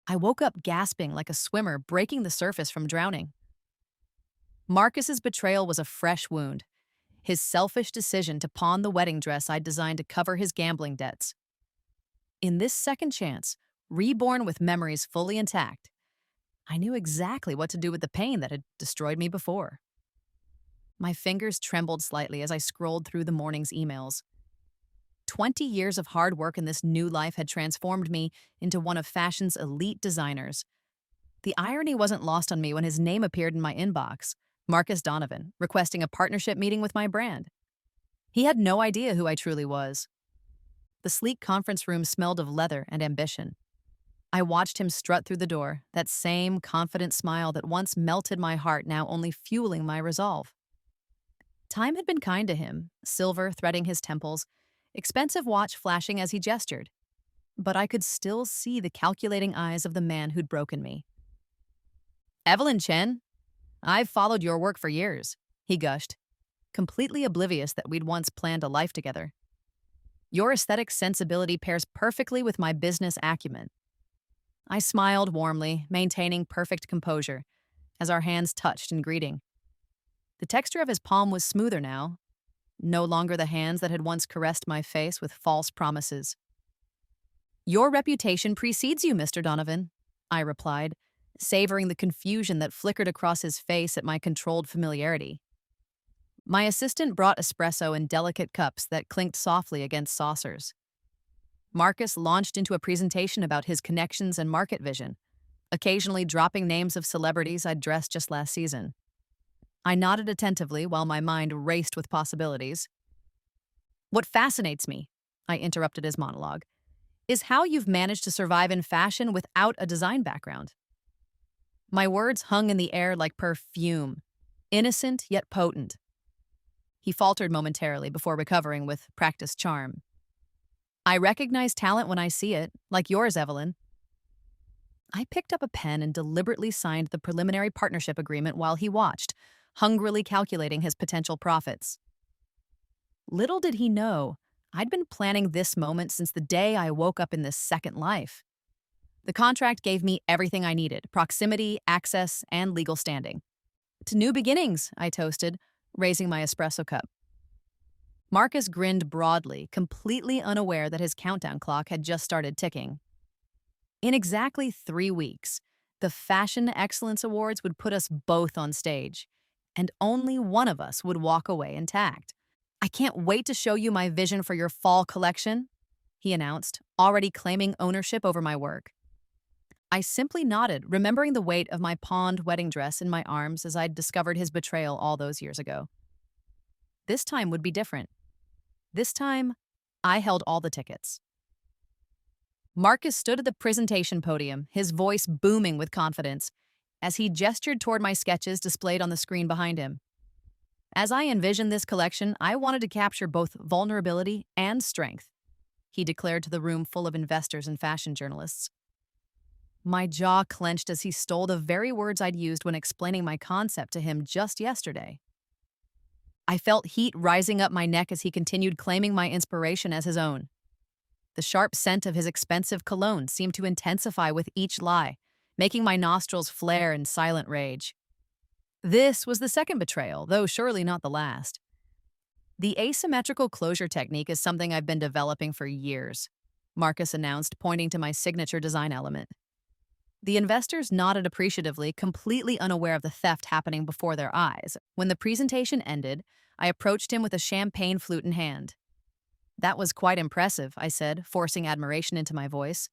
I woke up gasping like a swimmer breaking the surface from drowning. Marcus's betrayal was a fresh wound, his selfish decision to pawn the wedding dress I'd designed to cover his gambling debts. In this second chance, reborn with memories fully intact, I knew exactly what to do with the pain that had destroyed me before. My fingers trembled slightly as I scrolled through the morning's emails. 20 years of hard work in this new life had transformed me into one of fashion's elite designers. The irony wasn't lost on me when his name appeared in my inbox, Marcus Donovan, requesting a partnership meeting with my brand. He had no idea who I truly was. The sleek conference room smelled of leather and ambition. I watched him strut through the door, that same confident smile that once melted my heart, now only fueling my resolve. Time had been kind to him, silver threading his temples, expensive watch flashing as he gestured. But I could still see the calculating eyes of the man who'd broken me. "Evelyn Chen, I've followed your work for years," he gushed, completely oblivious that we'd once planned a life together. "Your aesthetic sensibility pairs perfectly with my business acumen." I smiled warmly, maintaining perfect composure, as our hands touched in greeting. The texture of his palm was smoother now, no longer the hands that had once caressed my face with false promises. "Your reputation precedes you, Mr. Donovan," I replied, savoring the confusion that flickered across his face at my controlled familiarity. My assistant brought espresso in delicate cups that clinked softly against saucers. Marcus launched into a presentation about his connections and market vision, occasionally dropping names of celebrities I'd dressed just last season. I nodded attentively while my mind raced with possibilities. "What fascinates me," I interrupted his monologue, "is how you've managed to survive in fashion without a design background." My words hung in the air like perfume, innocent yet potent. He faltered momentarily before recovering with practiced charm. "I recognize talent when I see it, like yours, Evelyn." I picked up a pen and deliberately signed the preliminary partnership agreement while he watched, hungrily calculating his potential profits. Little did he know, I'd been planning this moment since the day I woke up in this second life. The contract gave me everything I needed: proximity, access, and legal standing. "To new beginnings," I toasted, raising my espresso cup. Marcus grinned broadly, completely unaware that his countdown clock had just started ticking. In exactly 3 weeks, the Fashion Excellence Awards would put us both on stage, and only one of us would walk away intact. "I can't wait to show you my vision for your fall collection," he announced, already claiming ownership over my work. I simply nodded, remembering the weight of my pawned wedding dress in my arms as I'd discovered his betrayal all those years ago. This time would be different. This time, I held all the tickets. Marcus stood at the presentation podium, his voice booming with confidence, as he gestured toward my sketches displayed on the screen behind him. As I envisioned this collection, I wanted to capture both vulnerability and strength, he declared to the room full of investors and fashion journalists. My jaw clenched as he stole the very words I'd used when explaining my concept to him just yesterday. I felt heat rising up my neck as he continued claiming my inspiration as his own. The sharp scent of his expensive cologne seemed to intensify with each lie, making my nostrils flare in silent rage. This was the second betrayal, though surely not the last. "The asymmetrical closure technique is something I've been developing for years," Marcus announced, pointing to my signature design element. The investors nodded appreciatively, completely unaware of the theft happening before their eyes. When the presentation ended, I approached him with a champagne flute in hand. "That was quite impressive," I said, forcing admiration into my voice.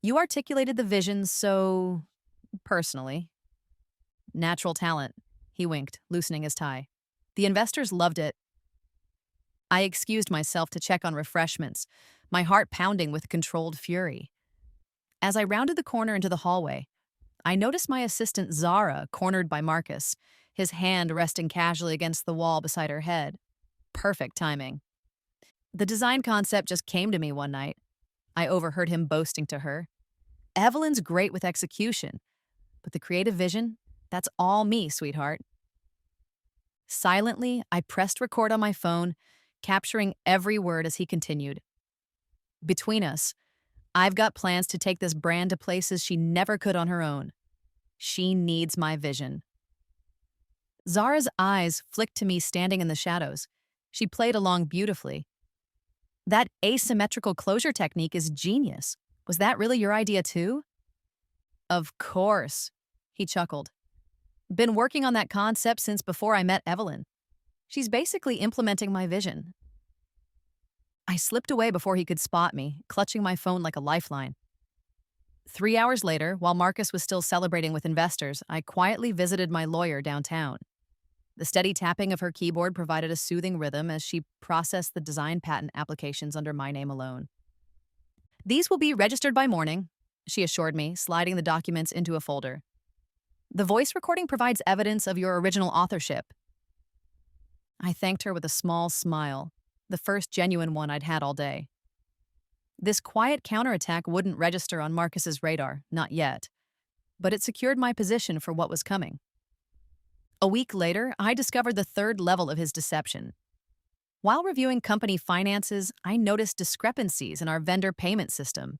"You articulated the vision so personally." "Natural talent," he winked, loosening his tie. "The investors loved it." I excused myself to check on refreshments, my heart pounding with controlled fury. As I rounded the corner into the hallway, I noticed my assistant Zara cornered by Marcus, his hand resting casually against the wall beside her head. Perfect timing. "The design concept just came to me one night," I overheard him boasting to her. "Evelyn's great with execution, but the creative vision, that's all me, sweetheart." Silently, I pressed record on my phone, capturing every word as he continued. "Between us, I've got plans to take this brand to places she never could on her own. She needs my vision. Zara's eyes flicked to me standing in the shadows. She played along beautifully. That asymmetrical closure technique is genius. Was that really your idea too? Of course, he chuckled. Been working on that concept since before I met Evelyn. She's basically implementing my vision. I slipped away before he could spot me, clutching my phone like a lifeline. 3 hours later, while Marcus was still celebrating with investors, I quietly visited my lawyer downtown. The steady tapping of her keyboard provided a soothing rhythm as she processed the design patent applications under my name alone. These will be registered by morning, she assured me, sliding the documents into a folder. The voice recording provides evidence of your original authorship. I thanked her with a small smile, the first genuine one I'd had all day. This quiet counterattack wouldn't register on Marcus's radar, not yet, but it secured my position for what was coming. A week later, I discovered the third level of his deception. While reviewing company finances, I noticed discrepancies in our vendor payment system.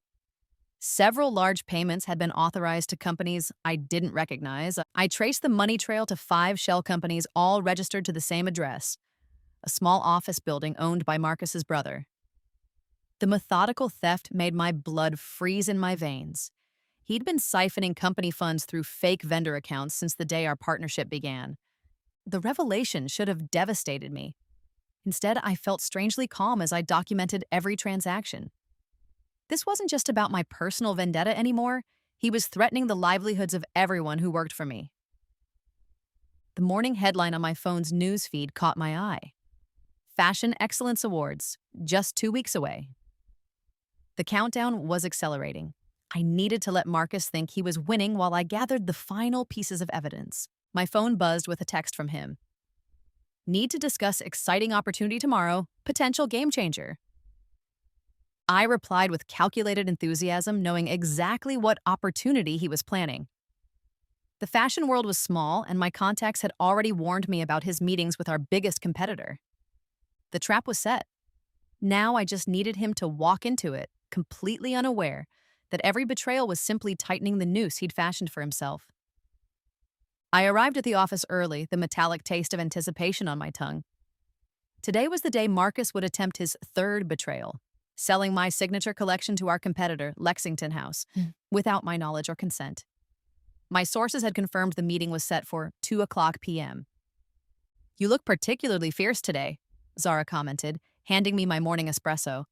Several large payments had been authorized to companies I didn't recognize. I traced the money trail to 5 shell companies, all registered to the same address, a small office building owned by Marcus's brother. The methodical theft made my blood freeze in my veins. He'd been siphoning company funds through fake vendor accounts since the day our partnership began. The revelation should have devastated me. Instead, I felt strangely calm as I documented every transaction. This wasn't just about my personal vendetta anymore. He was threatening the livelihoods of everyone who worked for me. The morning headline on my phone's news feed caught my eye. Fashion Excellence Awards, just 2 weeks away. The countdown was accelerating. I needed to let Marcus think he was winning while I gathered the final pieces of evidence. My phone buzzed with a text from him. Need to discuss exciting opportunity tomorrow, potential game changer. I replied with calculated enthusiasm, knowing exactly what opportunity he was planning. The fashion world was small, and my contacts had already warned me about his meetings with our biggest competitor. The trap was set. Now I just needed him to walk into it, completely unaware that every betrayal was simply tightening the noose he'd fashioned for himself. I arrived at the office early, the metallic taste of anticipation on my tongue. Today was the day Marcus would attempt his third betrayal, selling my signature collection to our competitor, Lexington House, without my knowledge or consent. My sources had confirmed the meeting was set for 2:00 p.m. You look particularly fierce today, Zara commented, handing me my morning espresso.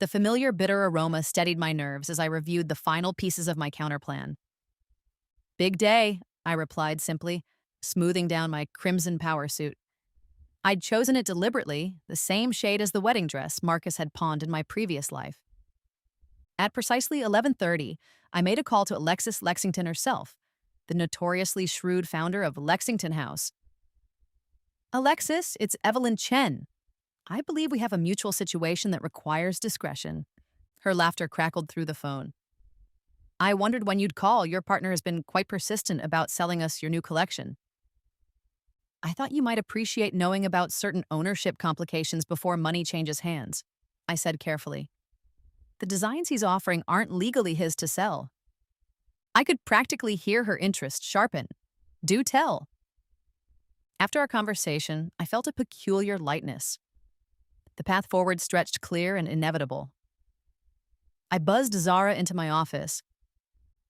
The familiar bitter aroma steadied my nerves as I reviewed the final pieces of my counterplan. Big day, I replied simply, smoothing down my crimson power suit. I'd chosen it deliberately, the same shade as the wedding dress Marcus had pawned in my previous life. At precisely 11:30, I made a call to Alexis Lexington herself, the notoriously shrewd founder of Lexington House. Alexis, it's Evelyn Chen. I believe we have a mutual situation that requires discretion. Her laughter crackled through the phone. I wondered when you'd call. Your partner has been quite persistent about selling us your new collection. I thought you might appreciate knowing about certain ownership complications before money changes hands, I said carefully. The designs he's offering aren't legally his to sell. I could practically hear her interest sharpen. Do tell. After our conversation, I felt a peculiar lightness. The path forward stretched clear and inevitable. I buzzed Zara into my office.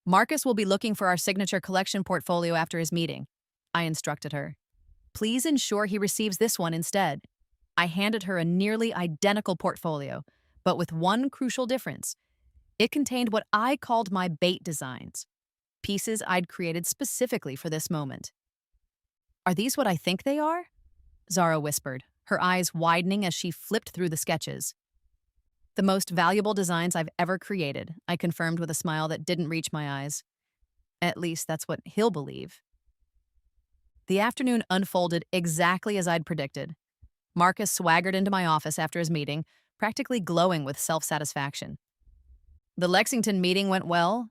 Marcus will be looking for our signature collection portfolio after his meeting, I instructed her. Please ensure he receives this one instead. I handed her a nearly identical portfolio, but with one crucial difference. It contained what I called my bait designs, pieces I'd created specifically for this moment. Are these what I think they are? Zara whispered, her eyes widening as she flipped through the sketches. The most valuable designs I've ever created, I confirmed with a smile that didn't reach my eyes. At least that's what he'll believe. The afternoon unfolded exactly as I'd predicted. Marcus swaggered into my office after his meeting, practically glowing with self-satisfaction. The Lexington meeting went well,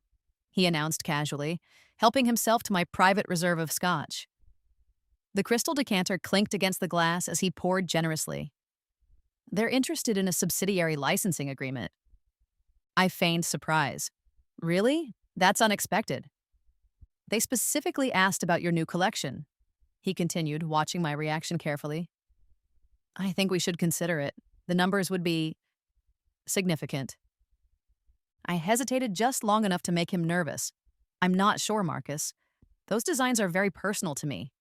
he announced casually, helping himself to my private reserve of scotch. The crystal decanter clinked against the glass as he poured generously. They're interested in a subsidiary licensing agreement. I feigned surprise. Really? That's unexpected. They specifically asked about your new collection. He continued, watching my reaction carefully. I think we should consider it. The numbers would be significant. I hesitated just long enough to make him nervous. I'm not sure, Marcus. Those designs are very personal to me.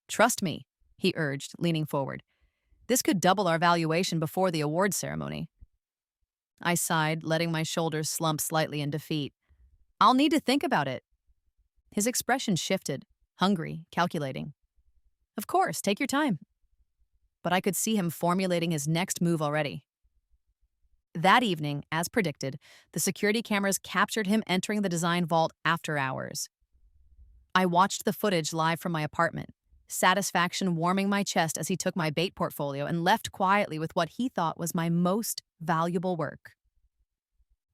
Trust me, he urged, leaning forward. This could double our valuation before the awards ceremony. I sighed, letting my shoulders slump slightly in defeat. I'll need to think about it. His expression shifted, hungry, calculating. Of course, take your time. But I could see him formulating his next move already. That evening, as predicted, the security cameras captured him entering the design vault after hours. I watched the footage live from my apartment, satisfaction warming my chest as he took my bait portfolio and left quietly with what he thought was my most valuable work.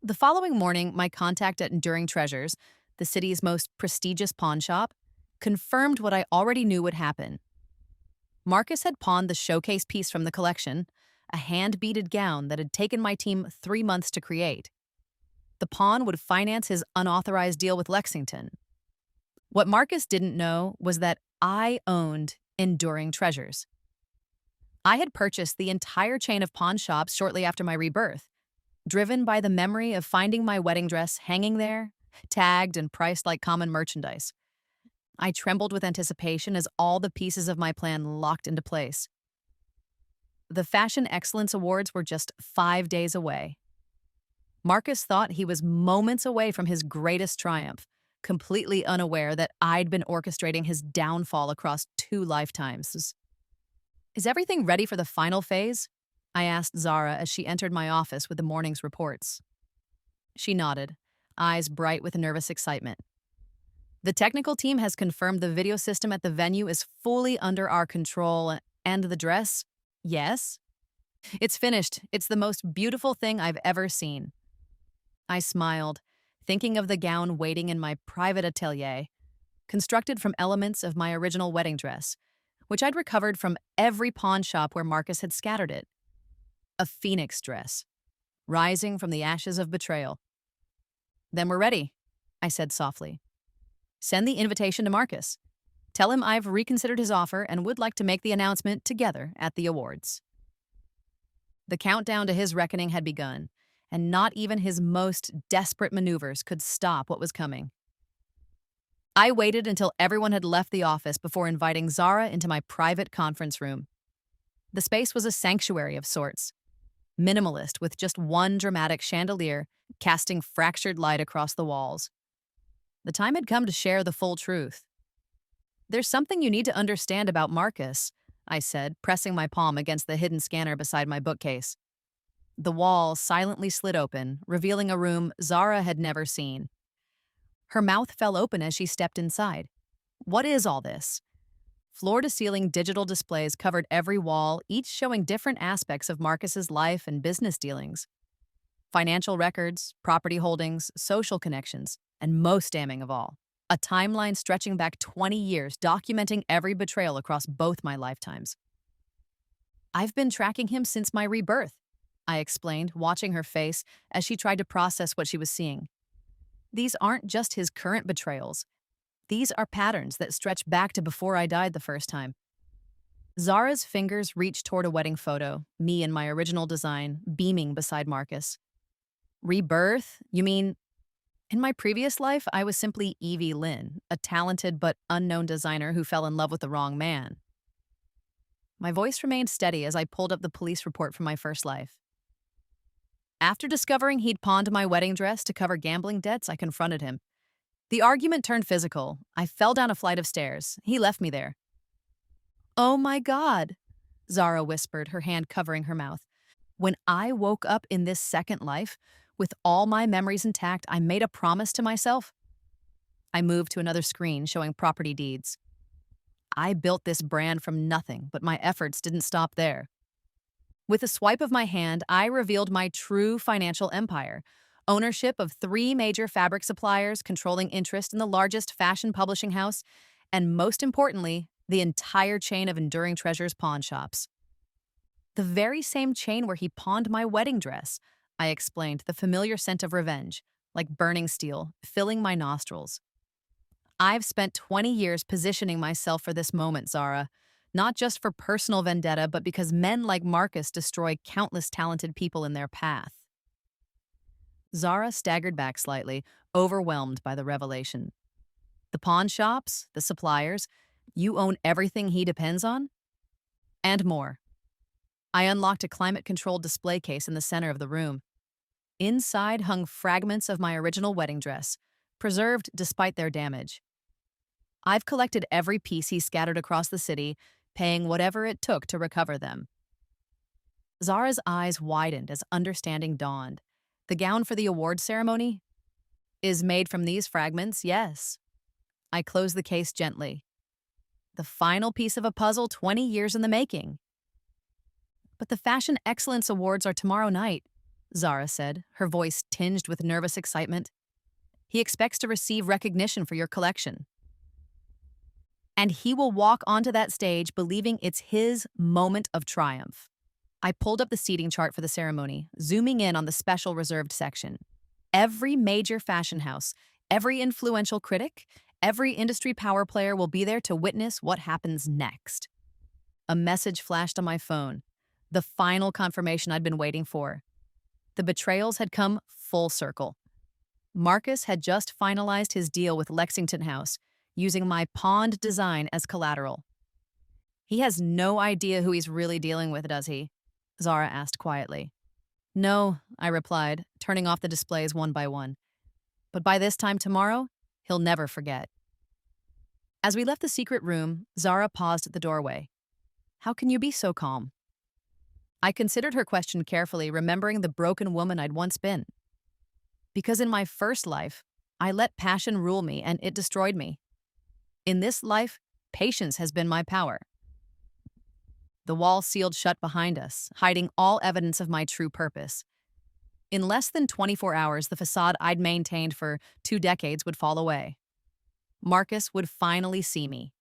The following morning, my contact at Enduring Treasures, the city's most prestigious pawn shop, confirmed what I already knew would happen. Marcus had pawned the showcase piece from the collection, a hand-beaded gown that had taken my team 3 months to create. The pawn would finance his unauthorized deal with Lexington. What Marcus didn't know was that I owned Enduring Treasures. I had purchased the entire chain of pawn shops shortly after my rebirth, driven by the memory of finding my wedding dress hanging there, tagged and priced like common merchandise. I trembled with anticipation as all the pieces of my plan locked into place. The Fashion Excellence Awards were just 5 days away. Marcus thought he was moments away from his greatest triumph, completely unaware that I'd been orchestrating his downfall across 2 lifetimes. Is everything ready for the final phase? I asked Zara as she entered my office with the morning's reports. She nodded, eyes bright with nervous excitement. The technical team has confirmed the video system at the venue is fully under our control, and the dress? Yes. It's finished. It's the most beautiful thing I've ever seen. I smiled, thinking of the gown waiting in my private atelier, constructed from elements of my original wedding dress, which I'd recovered from every pawn shop where Marcus had scattered it. A phoenix dress, rising from the ashes of betrayal. Then we're ready, I said softly. Send the invitation to Marcus. Tell him I've reconsidered his offer and would like to make the announcement together at the awards. The countdown to his reckoning had begun, and not even his most desperate maneuvers could stop what was coming. I waited until everyone had left the office before inviting Zara into my private conference room. The space was a sanctuary of sorts, minimalist with just one dramatic chandelier casting fractured light across the walls. The time had come to share the full truth. There's something you need to understand about Marcus, I said, pressing my palm against the hidden scanner beside my bookcase. The wall silently slid open, revealing a room Zara had never seen. Her mouth fell open as she stepped inside. What is all this? Floor-to-ceiling digital displays covered every wall, each showing different aspects of Marcus's life and business dealings. Financial records, property holdings, social connections, and most damning of all, a timeline stretching back 20 years documenting every betrayal across both my lifetimes. I've been tracking him since my rebirth, I explained, watching her face as she tried to process what she was seeing. These aren't just his current betrayals. These are patterns that stretch back to before I died the first time. Zara's fingers reached toward a wedding photo, me in my original design, beaming beside Marcus. Rebirth? You mean... In my previous life, I was simply Evie Lynn, a talented but unknown designer who fell in love with the wrong man. My voice remained steady as I pulled up the police report from my first life. After discovering he'd pawned my wedding dress to cover gambling debts, I confronted him. The argument turned physical. I fell down a flight of stairs. He left me there. Oh my God, Zara whispered, her hand covering her mouth. When I woke up in this second life, with all my memories intact, I made a promise to myself. I moved to another screen showing property deeds. I built this brand from nothing, but my efforts didn't stop there. With a swipe of my hand, I revealed my true financial empire, ownership of 3 major fabric suppliers, controlling interest in the largest fashion publishing house, and most importantly, the entire chain of Enduring Treasures pawn shops. The very same chain where he pawned my wedding dress, I explained, the familiar scent of revenge, like burning steel, filling my nostrils. I've spent 20 years positioning myself for this moment, Zara. Not just for personal vendetta, but because men like Marcus destroy countless talented people in their path. Zara staggered back slightly, overwhelmed by the revelation. The pawn shops, the suppliers, you own everything he depends on? And more. I unlocked a climate-controlled display case in the center of the room. Inside hung fragments of my original wedding dress, preserved despite their damage. I've collected every piece he scattered across the city, paying whatever it took to recover them. Zara's eyes widened as understanding dawned. The gown for the award ceremony is made from these fragments, yes. I closed the case gently. The final piece of a puzzle 20 years in the making. But the Fashion Excellence Awards are tomorrow night, Zara said, her voice tinged with nervous excitement. He expects to receive recognition for your collection. And he will walk onto that stage believing it's his moment of triumph. I pulled up the seating chart for the ceremony, zooming in on the special reserved section. Every major fashion house, every influential critic, every industry power player will be there to witness what happens next. A message flashed on my phone, the final confirmation I'd been waiting for. The betrayals had come full circle. Marcus had just finalized his deal with Lexington House, using my pawned design as collateral. He has no idea who he's really dealing with, does he? Zara asked quietly. No, I replied, turning off the displays one by one. But by this time tomorrow, he'll never forget. As we left the secret room, Zara paused at the doorway. How can you be so calm? I considered her question carefully, remembering the broken woman I'd once been. Because in my first life, I let passion rule me and it destroyed me. In this life, patience has been my power. The wall sealed shut behind us, hiding all evidence of my true purpose. In less than 24 hours, the facade I'd maintained for 2 decades would fall away. Marcus would finally see me.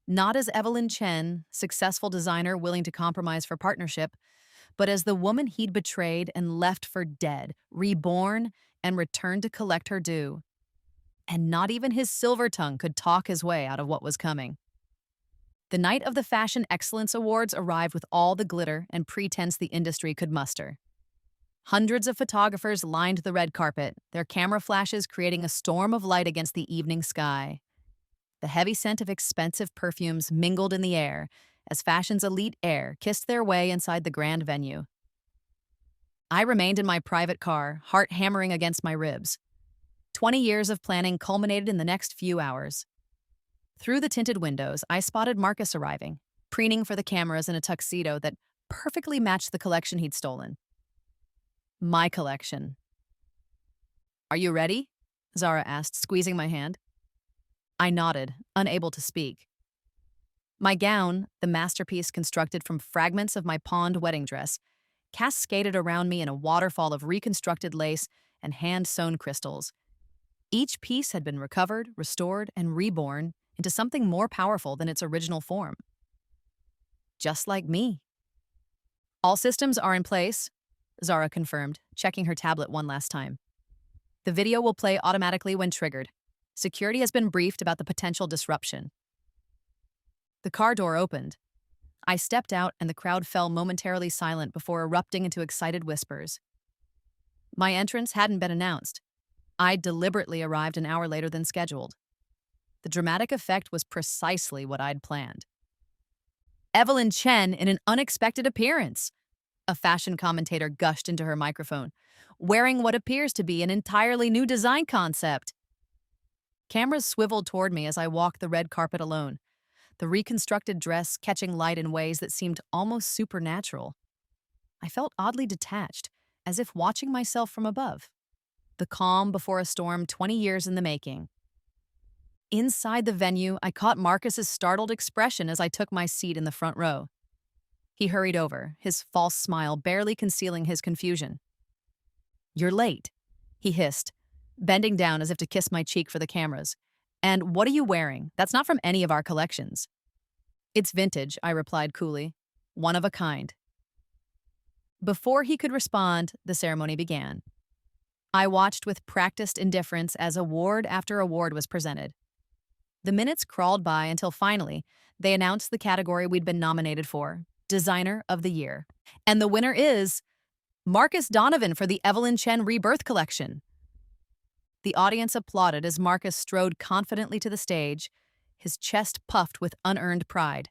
Not as Evelyn Chen, successful designer willing to compromise for partnership, but as the woman he'd betrayed and left for dead, reborn, and returned to collect her due. And not even his silver tongue could talk his way out of what was coming. The night of the Fashion Excellence Awards arrived with all the glitter and pretense the industry could muster. Hundreds of photographers lined the red carpet, their camera flashes creating a storm of light against the evening sky. The heavy scent of expensive perfumes mingled in the air as fashion's elite air kissed their way inside the grand venue. I remained in my private car, heart hammering against my ribs. 20 years of planning culminated in the next few hours. Through the tinted windows, I spotted Marcus arriving, preening for the cameras in a tuxedo that perfectly matched the collection he'd stolen. My collection. Are you ready? Zara asked, squeezing my hand. I nodded, unable to speak. My gown, the masterpiece constructed from fragments of my pawned wedding dress, cascaded around me in a waterfall of reconstructed lace and hand-sewn crystals. Each piece had been recovered, restored, and reborn into something more powerful than its original form. Just like me. All systems are in place, Zara confirmed, checking her tablet one last time. The video will play automatically when triggered. Security has been briefed about the potential disruption. The car door opened. I stepped out and the crowd fell momentarily silent before erupting into excited whispers. My entrance hadn't been announced. I deliberately arrived an hour later than scheduled. The dramatic effect was precisely what I'd planned. Evelyn Chen in an unexpected appearance, a fashion commentator gushed into her microphone, wearing what appears to be an entirely new design concept. Cameras swiveled toward me as I walked the red carpet alone, the reconstructed dress catching light in ways that seemed almost supernatural. I felt oddly detached, as if watching myself from above. The calm before a storm 20 years in the making. Inside the venue, I caught Marcus's startled expression as I took my seat in the front row. He hurried over, his false smile barely concealing his confusion. You're late, he hissed, bending down as if to kiss my cheek for the cameras. And what are you wearing? That's not from any of our collections. It's vintage, I replied coolly. One of a kind. Before he could respond, the ceremony began. I watched with practiced indifference as award after award was presented. The minutes crawled by until finally, they announced the category we'd been nominated for, Designer of the Year. And the winner is Marcus Donovan for the Evelyn Chen Rebirth collection. The audience applauded as Marcus strode confidently to the stage, his chest puffed with unearned pride.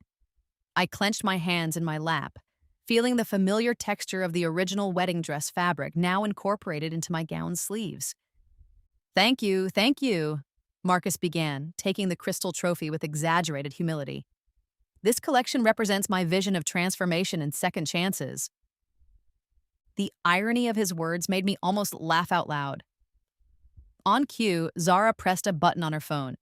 I clenched my hands in my lap, feeling the familiar texture of the original wedding dress fabric now incorporated into my gown's sleeves. Thank you, Marcus began, taking the crystal trophy with exaggerated humility. This collection represents my vision of transformation and second chances. The irony of his words made me almost laugh out loud. On cue, Zara pressed a button on her phone.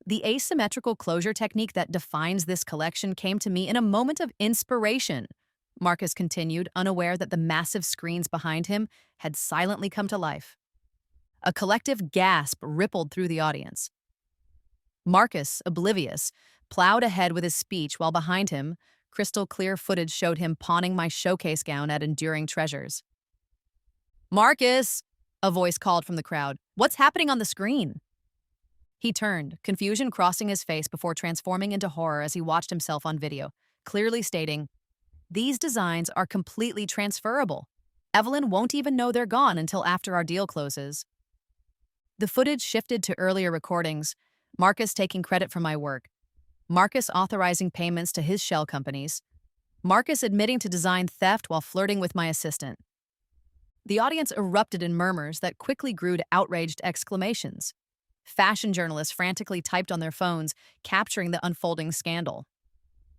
The asymmetrical closure technique that defines this collection came to me in a moment of inspiration, Marcus continued, unaware that the massive screens behind him had silently come to life. A collective gasp rippled through the audience. Marcus, oblivious, plowed ahead with his speech while behind him, crystal clear footage showed him pawning my showcase gown at Enduring Treasures. Marcus, a voice called from the crowd. What's happening on the screen? He turned, confusion crossing his face before transforming into horror as he watched himself on video, clearly stating, "These designs are completely transferable. Evelyn won't even know they're gone until after our deal closes." The footage shifted to earlier recordings, Marcus taking credit for my work, Marcus authorizing payments to his shell companies, Marcus admitting to design theft while flirting with my assistant. The audience erupted in murmurs that quickly grew to outraged exclamations. Fashion journalists frantically typed on their phones, capturing the unfolding scandal.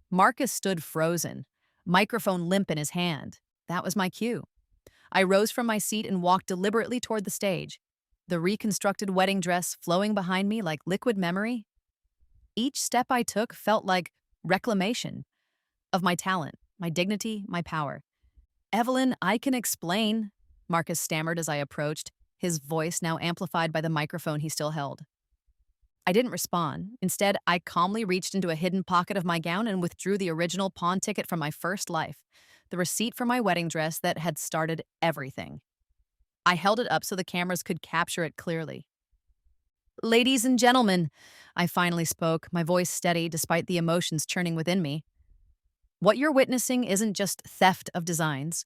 Marcus stood frozen, microphone limp in his hand. That was my cue. I rose from my seat and walked deliberately toward the stage, the reconstructed wedding dress flowing behind me like liquid memory. Each step I took felt like reclamation of my talent, my dignity, my power. "Evelyn, I can explain," Marcus stammered as I approached, his voice now amplified by the microphone he still held. I didn't respond. Instead, I calmly reached into a hidden pocket of my gown and withdrew the original pawn ticket from my first life, the receipt for my wedding dress that had started everything. I held it up so the cameras could capture it clearly. "Ladies and gentlemen," I finally spoke, my voice steady despite the emotions churning within me. "What you're witnessing isn't just theft of designs.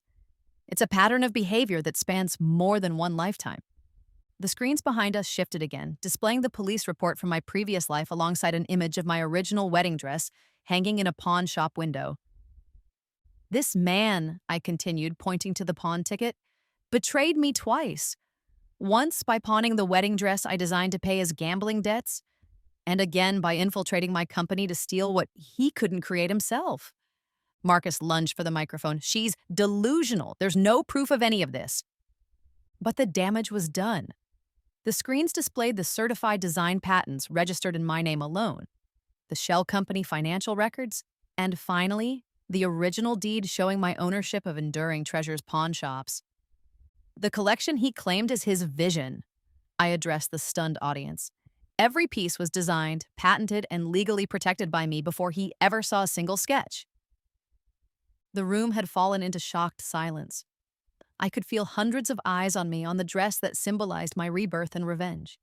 It's a pattern of behavior that spans more than one lifetime." The screens behind us shifted again, displaying the police report from my previous life alongside an image of my original wedding dress hanging in a pawn shop window. "This man," I continued, pointing to the pawn ticket, "betrayed me twice. Once by pawning the wedding dress I designed to pay his gambling debts, and again by infiltrating my company to steal what he couldn't create himself." Marcus lunged for the microphone. "She's delusional. There's no proof of any of this." But the damage was done. The screens displayed the certified design patents registered in my name alone, the shell company financial records, and finally, the original deed showing my ownership of Enduring Treasures pawn shops. The collection he claimed as his vision. I addressed the stunned audience. Every piece was designed, patented, and legally protected by me before he ever saw a single sketch. The room had fallen into shocked silence. I could feel hundreds of eyes on me on the dress that symbolized my rebirth and revenge.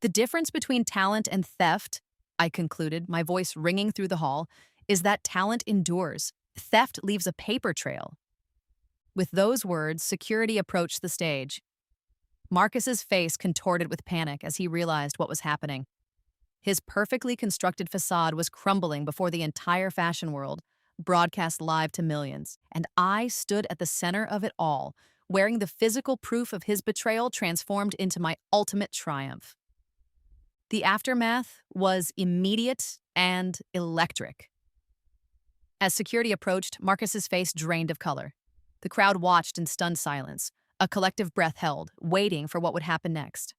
"The difference between talent and theft," I concluded, my voice ringing through the hall, "is that talent endures. Theft leaves a paper trail." With those words, security approached the stage. Marcus's face contorted with panic as he realized what was happening. His perfectly constructed facade was crumbling before the entire fashion world, broadcast live to millions, and I stood at the center of it all, wearing the physical proof of his betrayal transformed into my ultimate triumph. The aftermath was immediate and electric. As security approached, Marcus's face drained of color. The crowd watched in stunned silence, a collective breath held, waiting for what would happen next.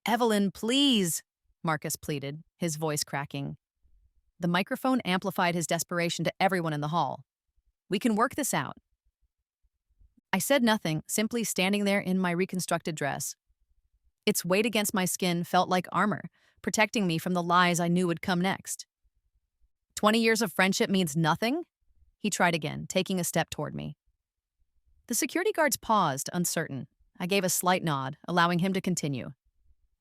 "Evelyn, please," Marcus pleaded, his voice cracking. The microphone amplified his desperation to everyone in the hall. "We can work this out." I said nothing, simply standing there in my reconstructed dress. Its weight against my skin felt like armor, protecting me from the lies I knew would come next. 20 years of friendship means nothing?" He tried again, taking a step toward me. The security guards paused, uncertain. I gave a slight nod, allowing him to continue.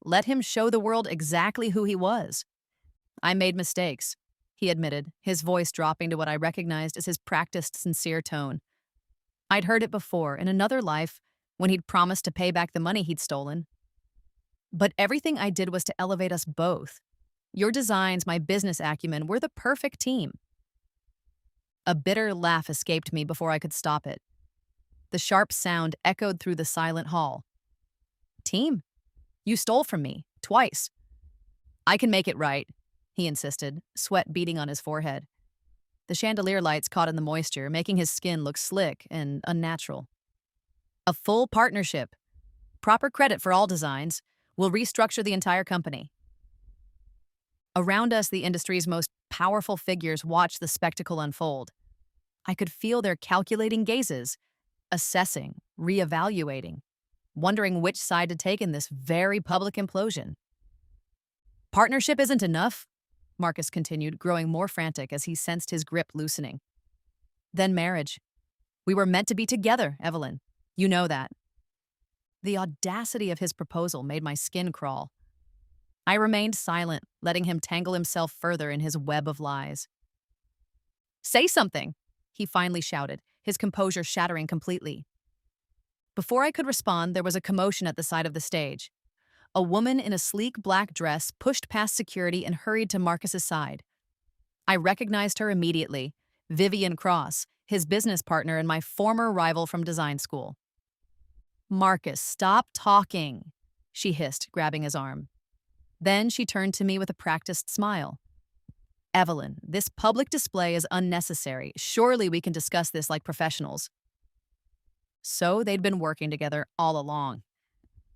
Let him show the world exactly who he was. I made mistakes, he admitted, his voice dropping to what I recognized as his practiced, sincere tone. I'd heard it before, in another life, when he'd promised to pay back the money he'd stolen. But everything I did was to elevate us both. Your designs, my business acumen, we're the perfect team. A bitter laugh escaped me before I could stop it. The sharp sound echoed through the silent hall. Team? You stole from me, twice. I can make it right, he insisted, sweat beading on his forehead. The chandelier lights caught in the moisture, making his skin look slick and unnatural. A full partnership. Proper credit for all designs. We'll restructure the entire company. Around us, the industry's most powerful figures watched the spectacle unfold. I could feel their calculating gazes, assessing, reevaluating, wondering which side to take in this very public implosion. Partnership isn't enough, Marcus continued, growing more frantic as he sensed his grip loosening. Then marriage. We were meant to be together, Evelyn. You know that. The audacity of his proposal made my skin crawl. I remained silent, letting him tangle himself further in his web of lies. Say something, he finally shouted, his composure shattering completely. Before I could respond, there was a commotion at the side of the stage. A woman in a sleek black dress pushed past security and hurried to Marcus's side. I recognized her immediately, Vivian Cross, his business partner and my former rival from design school. Marcus, stop talking, she hissed, grabbing his arm. Then she turned to me with a practiced smile. Evelyn, this public display is unnecessary. Surely we can discuss this like professionals. So they'd been working together all along.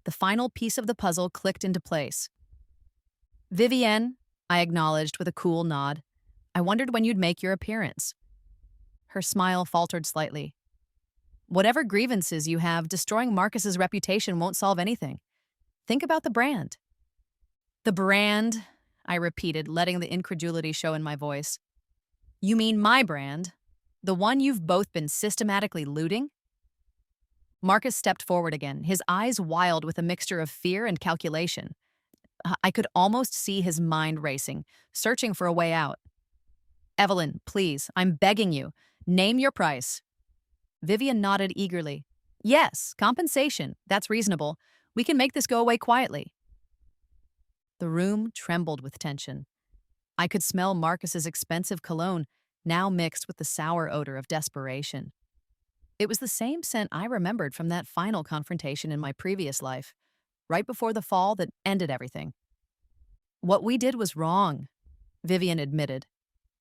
The final piece of the puzzle clicked into place. Vivienne, I acknowledged with a cool nod. I wondered when you'd make your appearance. Her smile faltered slightly. Whatever grievances you have, destroying Marcus's reputation won't solve anything. Think about the brand. The brand, I repeated, letting the incredulity show in my voice. You mean my brand? The one you've both been systematically looting? Marcus stepped forward again, his eyes wild with a mixture of fear and calculation. I could almost see his mind racing, searching for a way out. Evelyn, please, I'm begging you. Name your price. Vivian nodded eagerly. Yes, compensation. That's reasonable. We can make this go away quietly. The room trembled with tension. I could smell Marcus's expensive cologne, now mixed with the sour odor of desperation. It was the same scent I remembered from that final confrontation in my previous life, right before the fall that ended everything. What we did was wrong, Vivian admitted,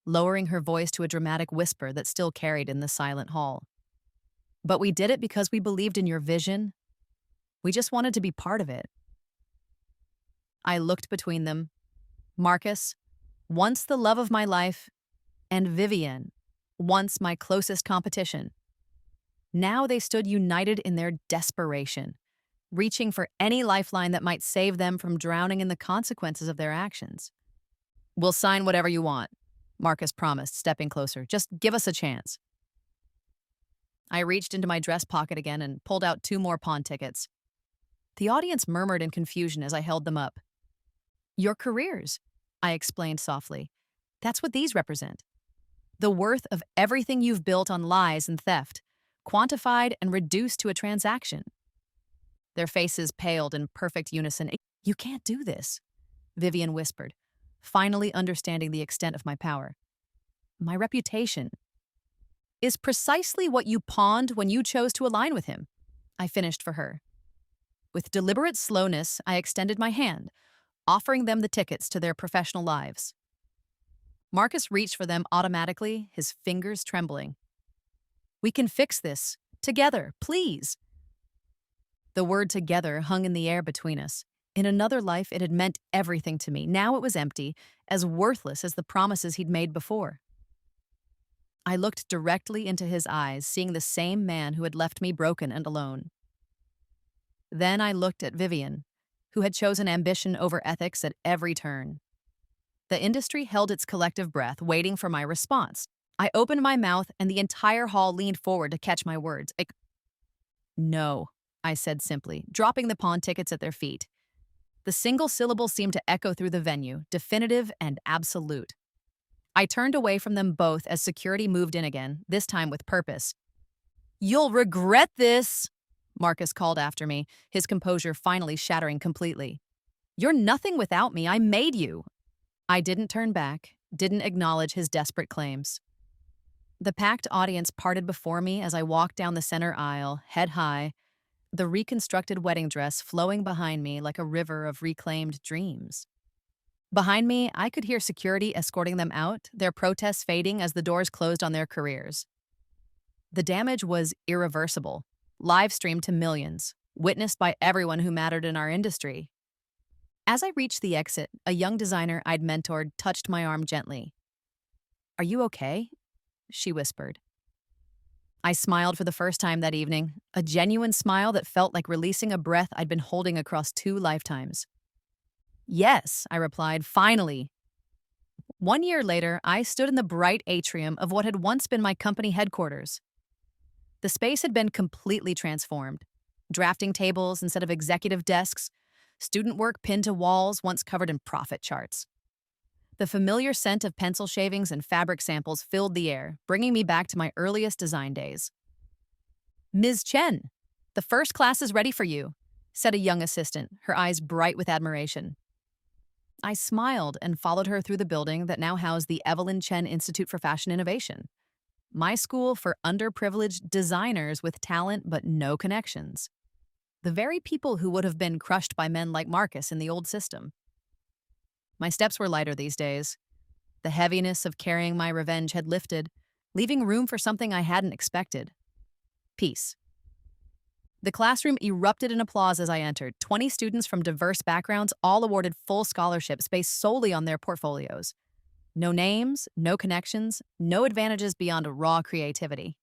lowering her voice to a dramatic whisper that still carried in the silent hall. But we did it because we believed in your vision. We just wanted to be part of it. I looked between them. Marcus, once the love of my life, and Vivian, once my closest competition. Now they stood united in their desperation, reaching for any lifeline that might save them from drowning in the consequences of their actions. We'll sign whatever you want, Marcus promised, stepping closer. Just give us a chance. I reached into my dress pocket again and pulled out 2 more pawn tickets. The audience murmured in confusion as I held them up. Your careers, I explained softly. That's what these represent. The worth of everything you've built on lies and theft, quantified and reduced to a transaction. Their faces paled in perfect unison. You can't do this, Vivian whispered, finally understanding the extent of my power. My reputation is precisely what you pawned when you chose to align with him, I finished for her. With deliberate slowness, I extended my hand, offering them the tickets to their professional lives. Marcus reached for them automatically, his fingers trembling. We can fix this. Together, please. The word together hung in the air between us. In another life, it had meant everything to me. Now it was empty, as worthless as the promises he'd made before. I looked directly into his eyes, seeing the same man who had left me broken and alone. Then I looked at Vivian, who had chosen ambition over ethics at every turn. The industry held its collective breath, waiting for my response. I opened my mouth, and the entire hall leaned forward to catch my words. No, I said simply, dropping the pawn tickets at their feet. The single syllable seemed to echo through the venue, definitive and absolute. I turned away from them both as security moved in again, this time with purpose. "You'll regret this," Marcus called after me, his composure finally shattering completely. "You're nothing without me. I made you." I didn't turn back, didn't acknowledge his desperate claims. The packed audience parted before me as I walked down the center aisle, head high, the reconstructed wedding dress flowing behind me like a river of reclaimed dreams. Behind me, I could hear security escorting them out, their protests fading as the doors closed on their careers. The damage was irreversible, live streamed to millions, witnessed by everyone who mattered in our industry. As I reached the exit, a young designer I'd mentored touched my arm gently. "Are you okay?" she whispered. I smiled for the first time that evening, a genuine smile that felt like releasing a breath I'd been holding across 2 lifetimes. "Yes," I replied, "finally." 1 year later, I stood in the bright atrium of what had once been my company headquarters. The space had been completely transformed. Drafting tables instead of executive desks, student work pinned to walls once covered in profit charts. The familiar scent of pencil shavings and fabric samples filled the air, bringing me back to my earliest design days. "Ms. Chen, the first class is ready for you," said a young assistant, her eyes bright with admiration. I smiled and followed her through the building that now housed the Evelyn Chen Institute for Fashion Innovation, my school for underprivileged designers with talent but no connections. The very people who would have been crushed by men like Marcus in the old system. My steps were lighter these days. The heaviness of carrying my revenge had lifted, leaving room for something I hadn't expected. Peace. The classroom erupted in applause as I entered. 20 students from diverse backgrounds, all awarded full scholarships based solely on their portfolios. No names, no connections, no advantages beyond raw creativity.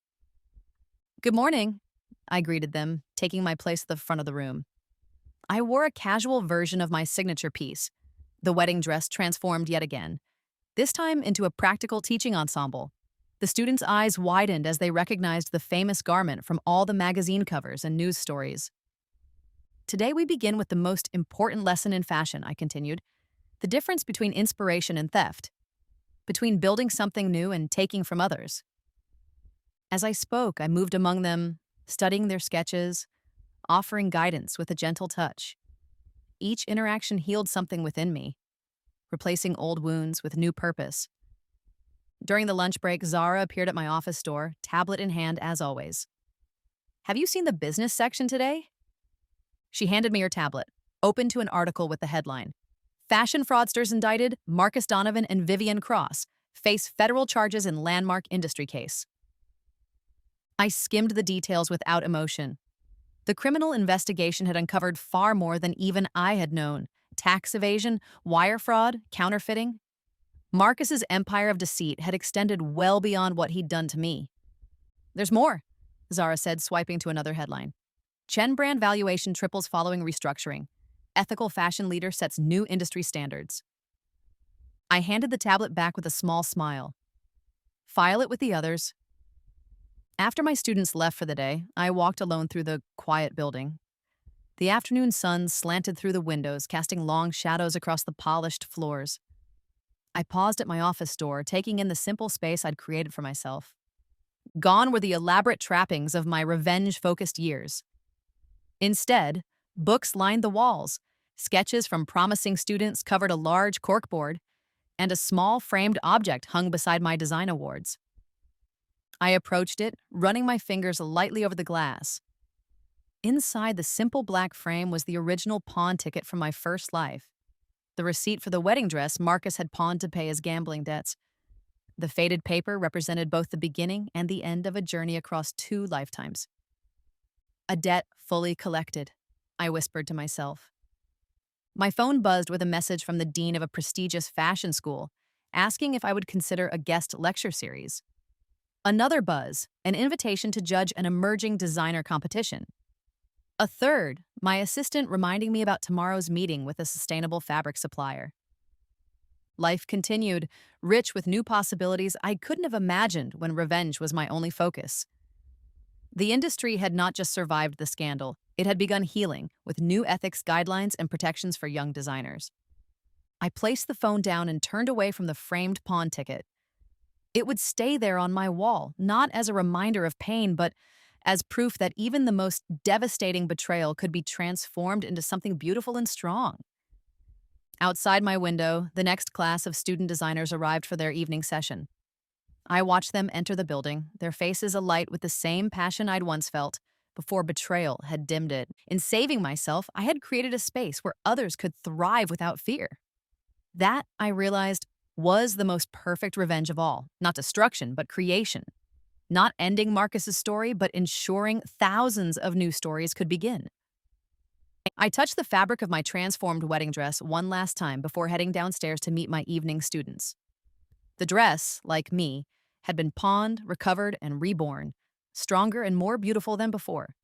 "Good morning," I greeted them, taking my place at the front of the room. I wore a casual version of my signature piece, the wedding dress transformed yet again, this time into a practical teaching ensemble. The students' eyes widened as they recognized the famous garment from all the magazine covers and news stories. "Today we begin with the most important lesson in fashion," I continued, "the difference between inspiration and theft, between building something new and taking from others." As I spoke, I moved among them, studying their sketches, offering guidance with a gentle touch. Each interaction healed something within me, replacing old wounds with new purpose. During the lunch break, Zara appeared at my office door, tablet in hand as always. "Have you seen the business section today?" She handed me her tablet, open to an article with the headline, "Fashion fraudsters indicted, Marcus Donovan and Vivian Cross face federal charges in landmark industry case." I skimmed the details without emotion. The criminal investigation had uncovered far more than even I had known: tax evasion, wire fraud, counterfeiting. Marcus's empire of deceit had extended well beyond what he'd done to me. "There's more," Zara said, swiping to another headline. "Chen brand valuation triples following restructuring. Ethical fashion leader sets new industry standards." I handed the tablet back with a small smile. "File it with the others." After my students left for the day, I walked alone through the quiet building. The afternoon sun slanted through the windows, casting long shadows across the polished floors. I paused at my office door, taking in the simple space I'd created for myself. Gone were the elaborate trappings of my revenge-focused years. Instead, books lined the walls, sketches from promising students covered a large corkboard, and a small framed object hung beside my design awards. I approached it, running my fingers lightly over the glass. Inside the simple black frame was the original pawn ticket from my first life. The receipt for the wedding dress Marcus had pawned to pay his gambling debts. The faded paper represented both the beginning and the end of a journey across 2 lifetimes. "A debt fully collected," I whispered to myself. My phone buzzed with a message from the dean of a prestigious fashion school, asking if I would consider a guest lecture series. Another buzz, an invitation to judge an emerging designer competition. A third, my assistant reminding me about tomorrow's meeting with a sustainable fabric supplier. Life continued, rich with new possibilities I couldn't have imagined when revenge was my only focus. The industry had not just survived the scandal, it had begun healing with new ethics guidelines and protections for young designers. I placed the phone down and turned away from the framed pawn ticket. It would stay there on my wall, not as a reminder of pain, but as proof that even the most devastating betrayal could be transformed into something beautiful and strong. Outside my window, the next class of student designers arrived for their evening session. I watched them enter the building, their faces alight with the same passion I'd once felt before betrayal had dimmed it. In saving myself, I had created a space where others could thrive without fear. That, I realized, was the most perfect revenge of all. Not destruction, but creation. Not ending Marcus's story, but ensuring thousands of new stories could begin. I touched the fabric of my transformed wedding dress one last time before heading downstairs to meet my evening students. The dress, like me, had been pawned, recovered, and reborn, stronger and more beautiful than before.